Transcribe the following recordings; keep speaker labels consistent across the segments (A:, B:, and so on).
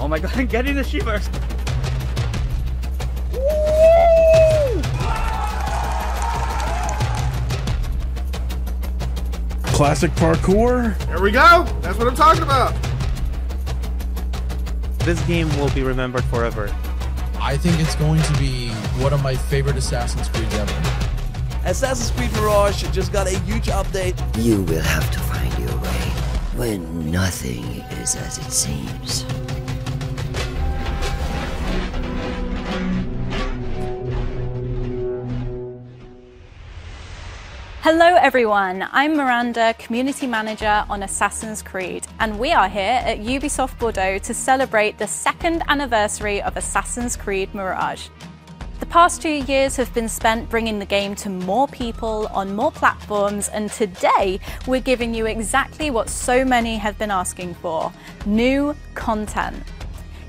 A: Oh my god, I'm getting the shivers!
B: Classic parkour.
C: There we go! That's what I'm talking about!
A: This game will be remembered forever.
D: I think it's going to be one of my favorite Assassin's Creed ever.
E: Assassin's Creed Mirage just got a huge update.
F: You will have to find your way when nothing is as it seems.
G: Hello everyone, I'm Miranda, Community Manager on Assassin's Creed, and we are here at Ubisoft Bordeaux to celebrate the 2nd anniversary of Assassin's Creed Mirage. The past 2 years have been spent bringing the game to more people on more platforms, and today we're giving you exactly what so many have been asking for: new content.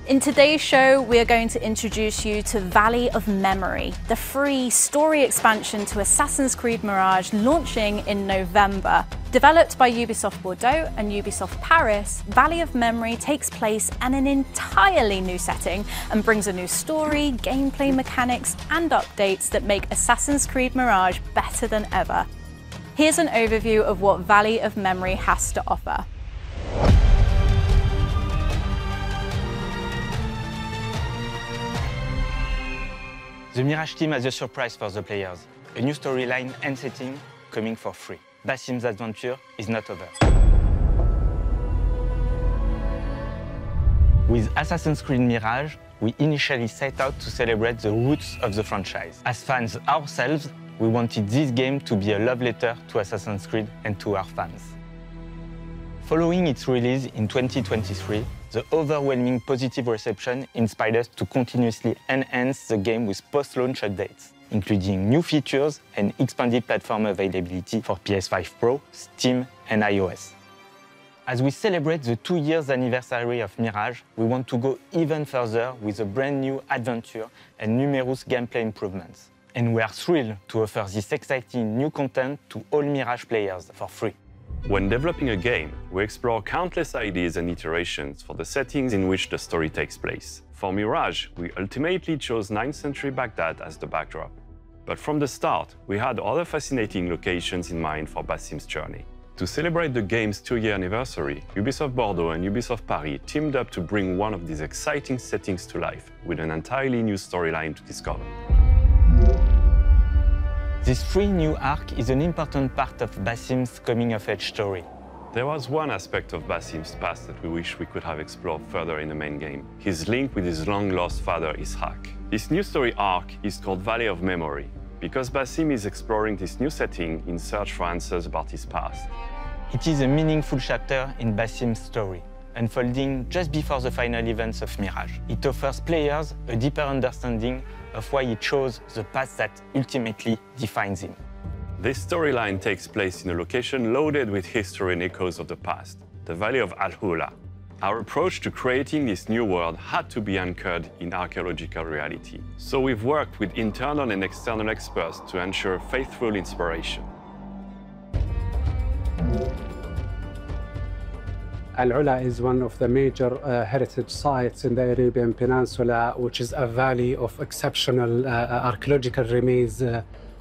G: In today's show, we are going to introduce you to Valley of Memory, the free story expansion to Assassin's Creed Mirage launching in November. Developed by Ubisoft Bordeaux and Ubisoft Paris, Valley of Memory takes place in an entirely new setting and brings a new story, gameplay mechanics, and updates that make Assassin's Creed Mirage better than ever. Here's an overview of what Valley of Memory has to offer.
H: The Mirage team has a surprise for the players, a new storyline and setting coming for free. Basim's adventure is not over. With Assassin's Creed Mirage, we initially set out to celebrate the roots of the franchise. As fans ourselves, we wanted this game to be a love letter to Assassin's Creed and to our fans. Following its release in 2023, the overwhelming positive reception inspired us to continuously enhance the game with post-launch updates, including new features and expanded platform availability for PS5 Pro, Steam, and iOS. As we celebrate the 2 years anniversary of Mirage, we want to go even further with a brand new adventure and numerous gameplay improvements. And we are thrilled to offer this exciting new content to all Mirage players for free.
I: When developing a game, we explore countless ideas and iterations for the settings in which the story takes place. For Mirage, we ultimately chose 9th century Baghdad as the backdrop. But from the start, we had other fascinating locations in mind for Basim's journey. To celebrate the game's 2-year anniversary, Ubisoft Bordeaux and Ubisoft Paris teamed up to bring one of these exciting settings to life with an entirely new storyline to discover.
H: This free new arc is an important part of Basim's coming-of-age story.
I: There was one aspect of Basim's past that we wish we could have explored further in the main game: his link with his long-lost father, Ishaq. This new story arc is called Valley of Memory, because Basim is exploring this new setting in search for answers about his past.
H: It is a meaningful chapter in Basim's story, unfolding just before the final events of Mirage. It offers players a deeper understanding of why he chose the path that ultimately defines him.
I: This storyline takes place in a location loaded with history and echoes of the past, the Valley of Al-Hula. Our approach to creating this new world had to be anchored in archaeological reality, so we've worked with internal and external experts to ensure faithful inspiration.
J: Al-Ula is one of the major heritage sites in the Arabian Peninsula, which is a valley of exceptional archaeological remains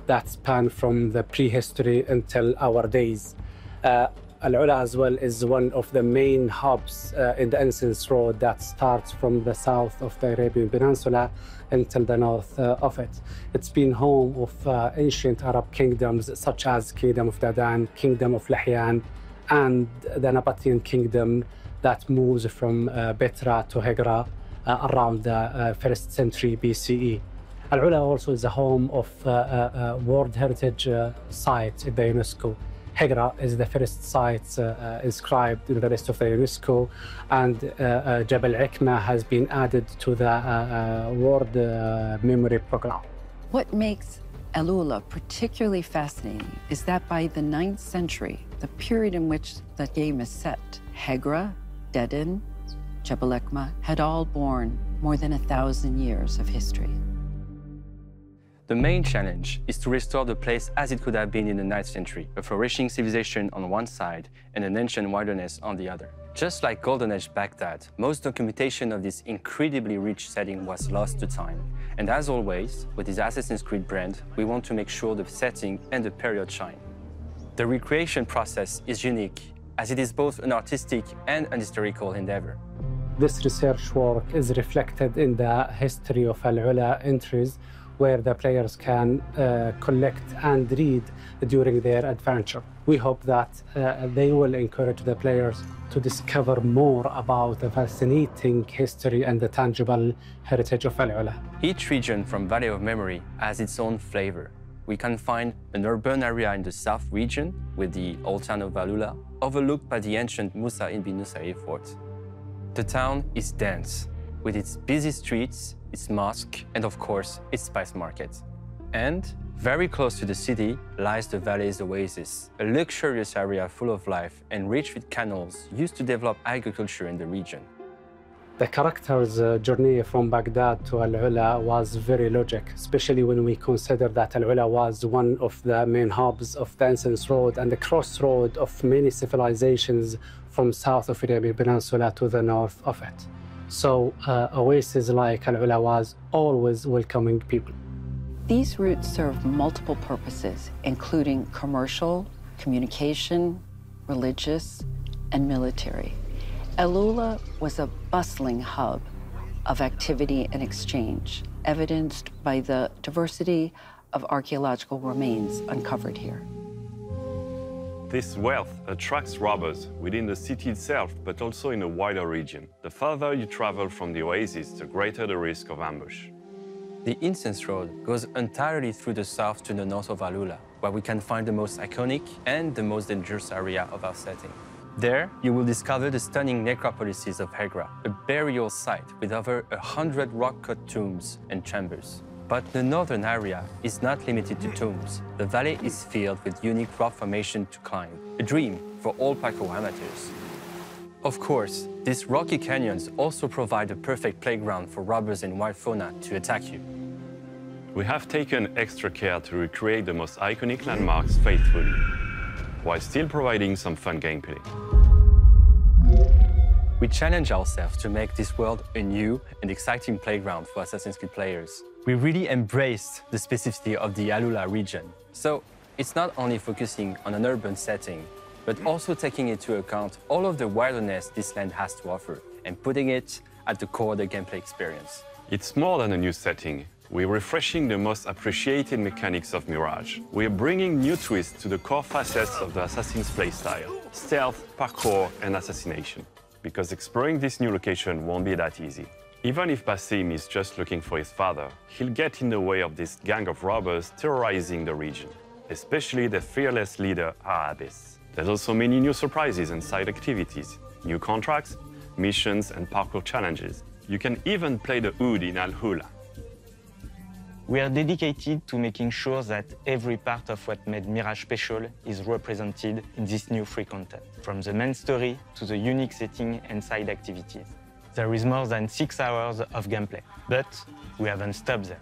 J: that span from the prehistory until our days. Al-Ula as well is one of the main hubs in the Innocence Road that starts from the south of the Arabian Peninsula until the north of it. It's been home of ancient Arab kingdoms such as Kingdom of Dadan, Kingdom of Lahyan, and the Nabatean kingdom that moves from Petra to Hegra around the 1st century BCE. Al-Ula also is the home of World Heritage Site in the UNESCO. Hegra is the first site inscribed in the list of the UNESCO, and Jabal Ikma has been added to the World Memory Program.
K: What makes Al-Ula particularly fascinating is that by the 9th century, the period in which the game is set, Hegra, Dedan, Jabal Ikma had all borne more than 1,000 years of history.
L: The main challenge is to restore the place as it could have been in the 9th century, a flourishing civilization on one side and an ancient wilderness on the other. Just like Golden Age Baghdad, most documentation of this incredibly rich setting was lost to time. And as always, with this Assassin's Creed brand, we want to make sure the setting and the period shine. The recreation process is unique, as it is both an artistic and an historical endeavor.
J: This research work is reflected in the history of Al-Ula entries, where the players can collect and read during their adventure. We hope that they will encourage the players to discover more about the fascinating history and the tangible heritage of Al-Ula.
L: Each region from Valley of Memory has its own flavor. We can find an urban area in the south region with the old town of Al-Ula, overlooked by the ancient Musa ibn Nusayr fort. The town is dense, with its busy streets, its mosque, and of course, its spice market. And very close to the city lies the Valley's Oasis, a luxurious area full of life and rich with canals used to develop agriculture in the region.
J: The character's journey from Baghdad to Al-Ula was very logic, especially when we consider that Al-Ula was one of the main hubs of the Incense Road and the crossroad of many civilizations from south of Arabian Peninsula to the north of it. So oases like Al-Ula was always welcoming people.
K: These routes serve multiple purposes, including commercial, communication, religious, and military. Al-Ula was a bustling hub of activity and exchange, evidenced by the diversity of archaeological remains uncovered here.
I: This wealth attracts robbers within the city itself, but also in a wider region. The further you travel from the oasis, the greater the risk of ambush.
L: The Incense Road goes entirely through the south to the north of Al-Ula, where we can find the most iconic and the most dangerous area of our setting. There, you will discover the stunning necropolises of Hegra, a burial site with over 100 rock-cut tombs and chambers. But the northern area is not limited to tombs. The valley is filled with unique rock formation to climb, a dream for all parkour amateurs. Of course, these rocky canyons also provide a perfect playground for robbers and wild fauna to attack you.
I: We have taken extra care to recreate the most iconic landmarks faithfully, while still providing some fun gameplay.
L: We challenge ourselves to make this world a new and exciting playground for Assassin's Creed players. We really embraced the specificity of the Al-Ula region. So it's not only focusing on an urban setting, but also taking into account all of the wilderness this land has to offer and putting it at the core of the gameplay experience.
I: It's more than a new setting. We're refreshing the most appreciated mechanics of Mirage. We're bringing new twists to the core facets of the Assassin's playstyle: stealth, parkour, and assassination. Because exploring this new location won't be that easy. Even if Basim is just looking for his father, he'll get in the way of this gang of robbers terrorizing the region, especially the fearless leader, Arabis. There's also many new surprises and side activities, new contracts, missions, and parkour challenges. You can even play the Oud in Al-Ula.
H: We are dedicated to making sure that every part of what made Mirage special is represented in this new free content, from the main story to the unique setting and side activities. There is more than 6 hours of gameplay, but we haven't stopped there.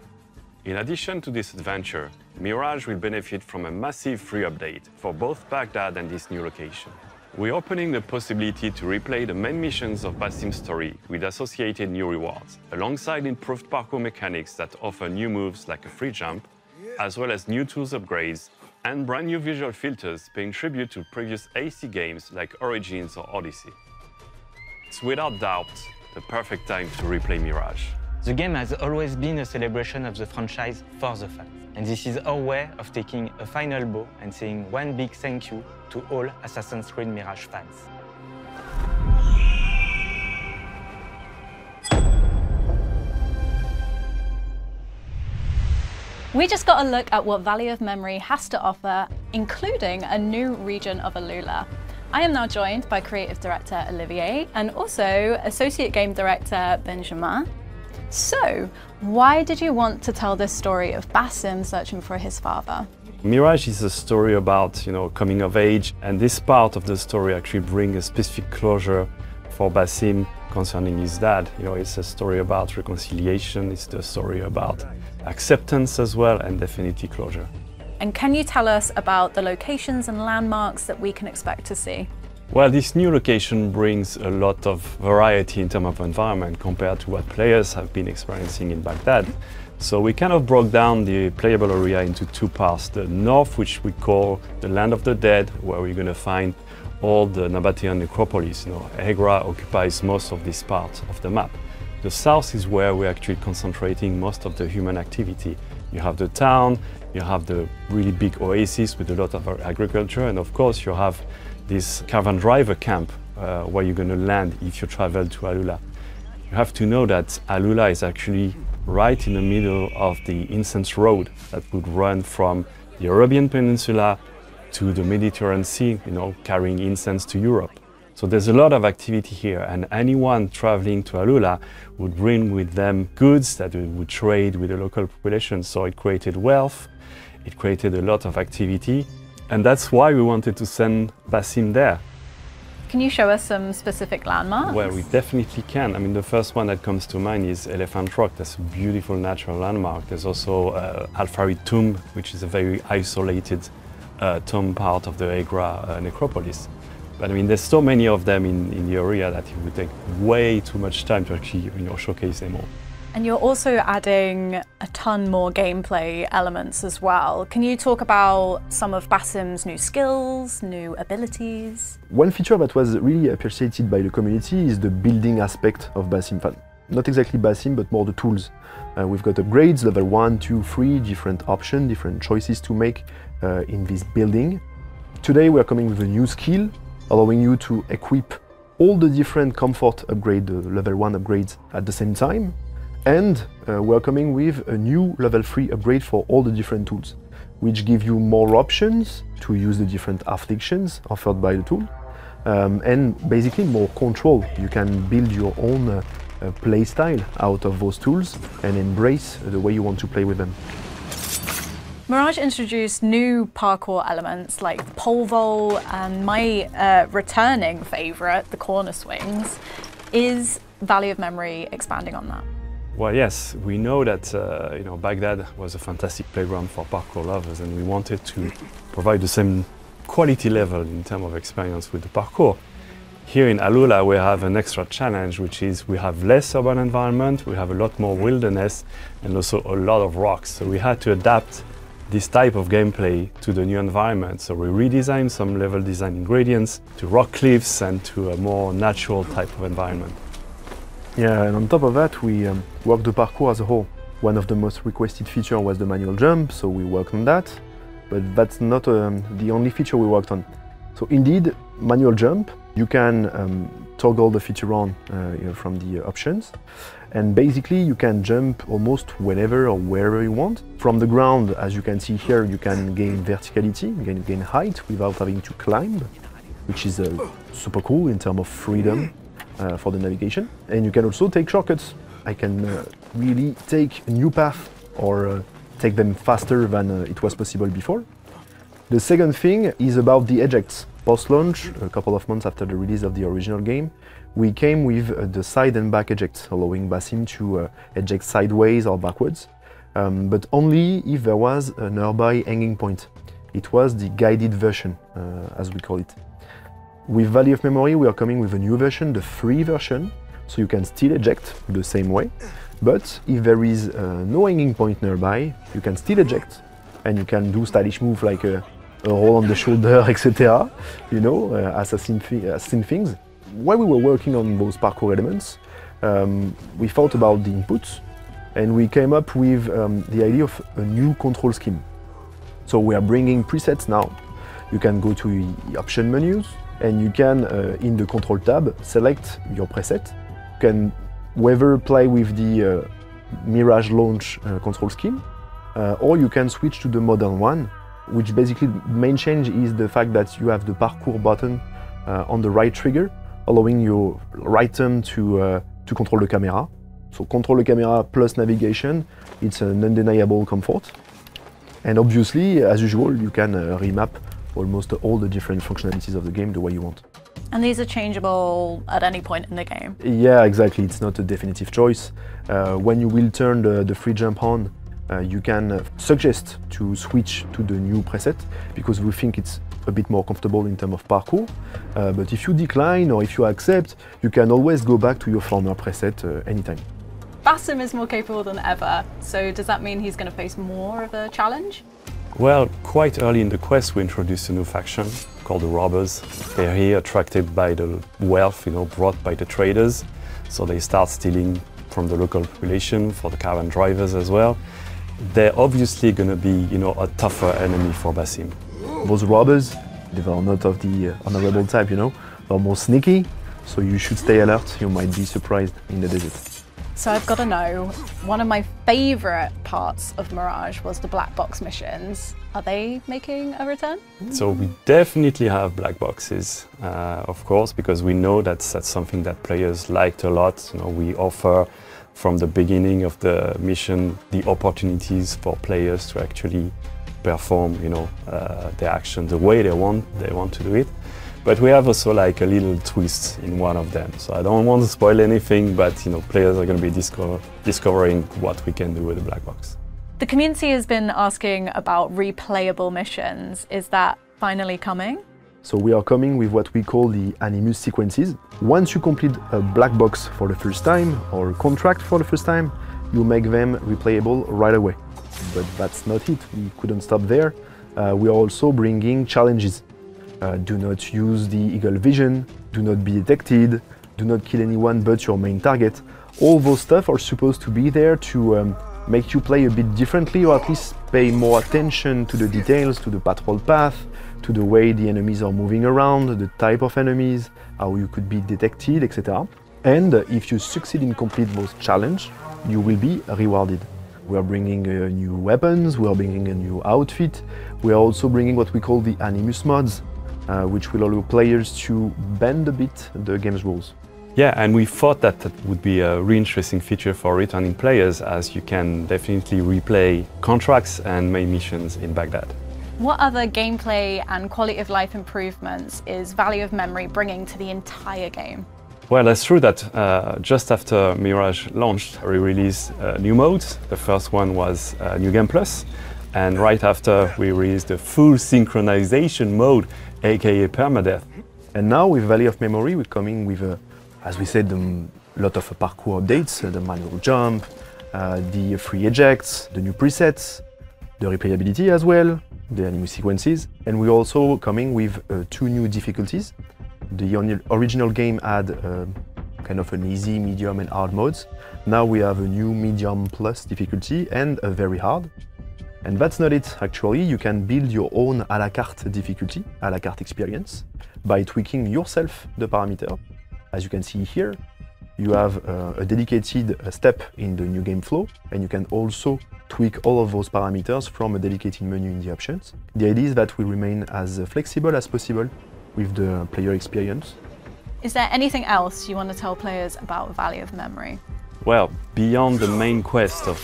I: In addition to this adventure, Mirage will benefit from a massive free update for both Baghdad and this new location. We're opening the possibility to replay the main missions of Basim's story with associated new rewards, alongside improved parkour mechanics that offer new moves like a free jump, as well as new tools upgrades, and brand new visual filters paying tribute to previous AC games like Origins or Odyssey. It's without doubt the perfect time to replay Mirage.
H: The game has always been a celebration of the franchise for the fans. And this is our way of taking a final bow and saying one big thank you to all Assassin's Creed Mirage fans.
G: We just got a look at what Valley of Memory has to offer, including a new region of Al-Ula. I am now joined by Creative Director Olivier and also Associate Game Director Benjamin. So, why did you want to tell this story of Basim searching for his father?
B: Mirage is a story about, coming of age, and this part of the story actually brings a specific closure for Basim concerning his dad. It's a story about reconciliation, it's a story about acceptance as well, and definitely closure.
G: And can you tell us about the locations and landmarks that we can expect to see?
B: Well, this new location brings a lot of variety in terms of environment compared to what players have been experiencing in Baghdad. So we kind of broke down the playable area into two parts. The north, which we call the Land of the Dead, where we're going to find all the Nabatean necropolis. Hegra occupies most of this part of the map. The south is where we're actually concentrating most of the human activity. You have the town, you have the really big oasis with a lot of agriculture, and of course you have this caravan driver camp where you're going to land if you travel to Alula. You have to know that Alula is actually right in the middle of the incense road that would run from the Arabian Peninsula to the Mediterranean Sea, carrying incense to Europe. So there's a lot of activity here, and anyone traveling to Alula would bring with them goods that they would trade with the local population. So it created wealth, it created a lot of activity, and that's why we wanted to send Basim there.
G: Can you show us some specific landmarks?
B: Well, we definitely can. I mean, the first one that comes to mind is Elephant Rock. That's a beautiful natural landmark. There's also Al-Farid Tomb, which is a very isolated tomb part of the Hegra necropolis. But I mean, there's so many of them in the area that it would take way too much time to actually showcase them all.
G: And you're also adding a ton more gameplay elements as well. Can you talk about some of Basim's new skills, new abilities?
M: One feature that was really appreciated by the community is the building aspect of Basim. Not exactly Basim, but more the tools. We've got upgrades, level 1, 2, 3, different options, different choices to make in this building. Today we're coming with a new skill, allowing you to equip all the different comfort upgrade, level 1 upgrades at the same time. And we're coming with a new level 3 upgrade for all the different tools, which give you more options to use the different afflictions offered by the tool, and basically more control. You can build your own play style out of those tools and embrace the way you want to play with them.
G: Mirage introduced new parkour elements like the pole vault, and my returning favourite, the corner swings. Is Valley of Memory expanding on that?
B: Well, yes, we know that Baghdad was a fantastic playground for parkour lovers, and we wanted to provide the same quality level in terms of experience with the parkour. Here in Alula, we have an extra challenge, which is we have less urban environment, we have a lot more wilderness, and also a lot of rocks. So we had to adapt this type of gameplay to the new environment. So we redesigned some level design ingredients to rock cliffs and to a more natural type of environment.
M: Yeah, and on top of that, we worked the parkour as a whole. One of the most requested features was the manual jump, so we worked on that. But that's not the only feature we worked on. So indeed, manual jump, you can toggle the feature on from the options. And basically, you can jump almost whenever or wherever you want. From the ground, as you can see here, you can gain verticality, you can gain height without having to climb, which is super cool in terms of freedom. For the navigation, and you can also take shortcuts. I can really take a new path or take them faster than it was possible before. The second thing is about the ejects. Post-launch, a couple of months after the release of the original game, we came with the side and back ejects, allowing Basim to eject sideways or backwards, but only if there was a nearby hanging point. It was the guided version, as we call it. With Valley of Memory, we are coming with a new version, the free version, so you can still eject the same way, but if there is no hanging point nearby, you can still eject, and you can do stylish moves like a roll on the shoulder, etc., assassin things. While we were working on those parkour elements, we thought about the inputs, and we came up with the idea of a new control scheme. So we are bringing presets now. You can go to the option menus, and you can, in the control tab, select your preset. You can whether play with the Mirage launch control scheme, or you can switch to the modern one, which basically the main change is the fact that you have the parkour button on the right trigger, allowing your right thumb to control the camera. So control the camera plus navigation, it's an undeniable comfort. And obviously, as usual, you can remap almost all the different functionalities of the game the way you want.
G: And these are changeable at any point in the game?
M: Yeah, exactly. It's not a definitive choice. When you will turn the free jump on, you can suggest to switch to the new preset, because we think it's a bit more comfortable in terms of parkour. But if you decline or if you accept, you can always go back to your former preset anytime.
G: Basim is more capable than ever, so does that mean he's going to face more of a challenge?
B: Well, quite early in the quest we introduced a new faction called the Robbers. They're here attracted by the wealth, brought by the traders. So they start stealing from the local population, for the caravan drivers as well. They're obviously going to be, a tougher enemy for Basim.
M: Those robbers, they are not of the honorable type, They're more sneaky, so you should stay alert. You might be surprised in the desert.
G: So I've got to know, one of my favourite parts of Mirage was the black box missions. Are they making a return?
B: So we definitely have black boxes, of course, because we know that's something that players liked a lot. We offer from the beginning of the mission the opportunities for players to actually perform, their action the way they want to do it. But we have also like a little twist in one of them. So I don't want to spoil anything, but players are going to be discovering what we can do with the black box.
G: The community has been asking about replayable missions. Is that finally coming?
M: So we are coming with what we call the Animus sequences. Once you complete a black box for the first time or a contract for the first time, you make them replayable right away. But that's not it. We couldn't stop there. We are also bringing challenges. Do not use the eagle vision, do not be detected, do not kill anyone but your main target. All those stuff are supposed to be there to make you play a bit differently, or at least pay more attention to the details, to the patrol path, to the way the enemies are moving around, the type of enemies, how you could be detected, etc. And if you succeed in complete those challenges, you will be rewarded. We are bringing new weapons, we are bringing a new outfit, we are also bringing what we call the Animus mods, which will allow players to bend a bit the game's rules.
B: Yeah, and we thought that would be a really interesting feature for returning players, as you can definitely replay contracts and main missions in Baghdad.
G: What other gameplay and quality of life improvements is Valley of Memory bringing to the entire game?
B: Well, that's true that just after Mirage launched, we released new modes. The first one was New Game Plus, and right after we released the full synchronization mode, aka permadeath.
M: And now with Valley of Memory, we're coming with, as we said, a lot of parkour updates, the manual jump, the free ejects, the new presets, the replayability as well, the Animus sequences. And we're also coming with 2 new difficulties. The original game had kind of an easy, medium and hard modes. Now we have a new medium plus difficulty and a very hard. And that's not it, actually. You can build your own à la carte difficulty, à la carte experience, by tweaking yourself the parameter. As you can see here, you have a dedicated step in the new game flow, and you can also tweak all of those parameters from a dedicated menu in the options. The idea is that we remain as flexible as possible with the player experience.
G: Is there anything else you want to tell players about Valley of Memory?
B: Well, beyond the main quest of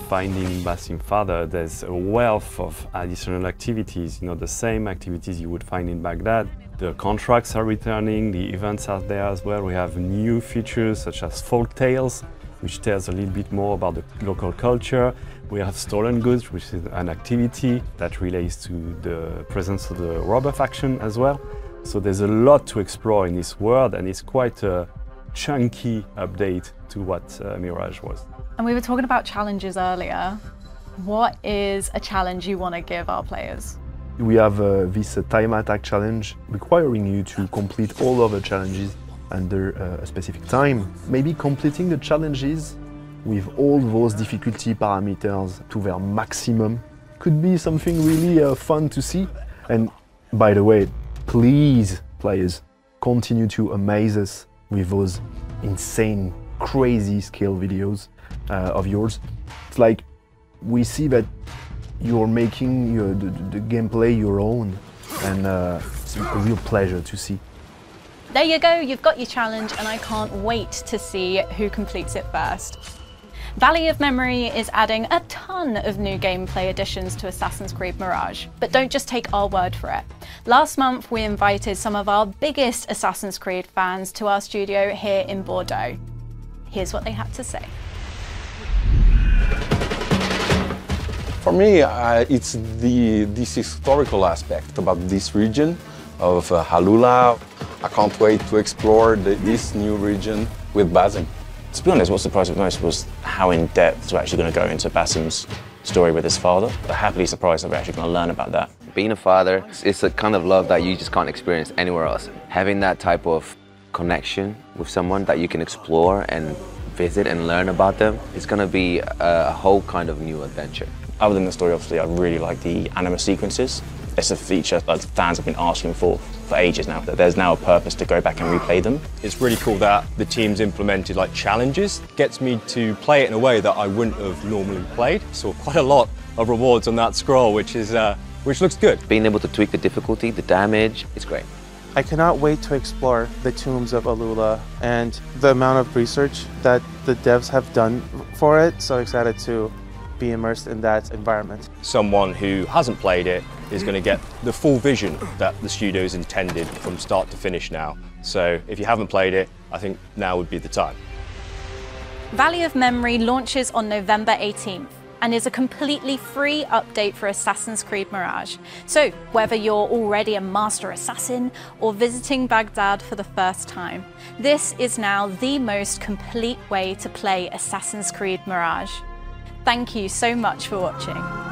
B: finding Basim father, there's a wealth of additional activities. The same activities you would find in Baghdad. The contracts are returning, the events are there as well. We have new features such as folk tales, which tells a little bit more about the local culture. We have stolen goods, which is an activity that relates to the presence of the robber faction as well. So there's a lot to explore in this world, and it's quite a chunky update to what Mirage was.
G: And we were talking about challenges earlier. What is a challenge you want to give our players?
M: We have this time attack challenge requiring you to complete all of the challenges under a specific time. Maybe completing the challenges with all those difficulty parameters to their maximum could be something really fun to see. And by the way, please, players, continue to amaze us with those insane, crazy skill videos of yours. It's like we see that you're making the gameplay your own, and it's a real pleasure to see.
G: There you go, you've got your challenge, and I can't wait to see who completes it first. Valley of Memory is adding a ton of new gameplay additions to Assassin's Creed Mirage, but don't just take our word for it. Last month we invited some of our biggest Assassin's Creed fans to our studio here in Bordeaux. Here's what they had to say.
N: For me, it's this historical aspect about this region of Halula. I can't wait to explore this new region with Basim.
O: To be honest, what surprised me most was how in-depth we're actually going to go into Basim's story with his father. I'm happily surprised that we're actually going to learn about that.
P: Being a father, it's a kind of love that you just can't experience anywhere else. Having that type of connection with someone that you can explore and visit and learn about them, it's going to be a whole kind of new adventure.
O: Other than the story, obviously, I really like the anima sequences. It's a feature that fans have been asking for ages now, that there's now a purpose to go back and replay them.
Q: It's really cool that the team's implemented like challenges. Gets me to play it in a way that I wouldn't have normally played. So quite a lot of rewards on that scroll, which looks good.
P: Being able to tweak the difficulty, the damage, it's great.
R: I cannot wait to explore the tombs of Alula and the amount of research that the devs have done for it. So excited to be immersed in that environment.
Q: Someone who hasn't played it is going to get the full vision that the studio's intended from start to finish now. So if you haven't played it, I think now would be the time.
G: Valley of Memory launches on November 18th and is a completely free update for Assassin's Creed Mirage. So whether you're already a master assassin or visiting Baghdad for the first time, this is now the most complete way to play Assassin's Creed Mirage. Thank you so much for watching.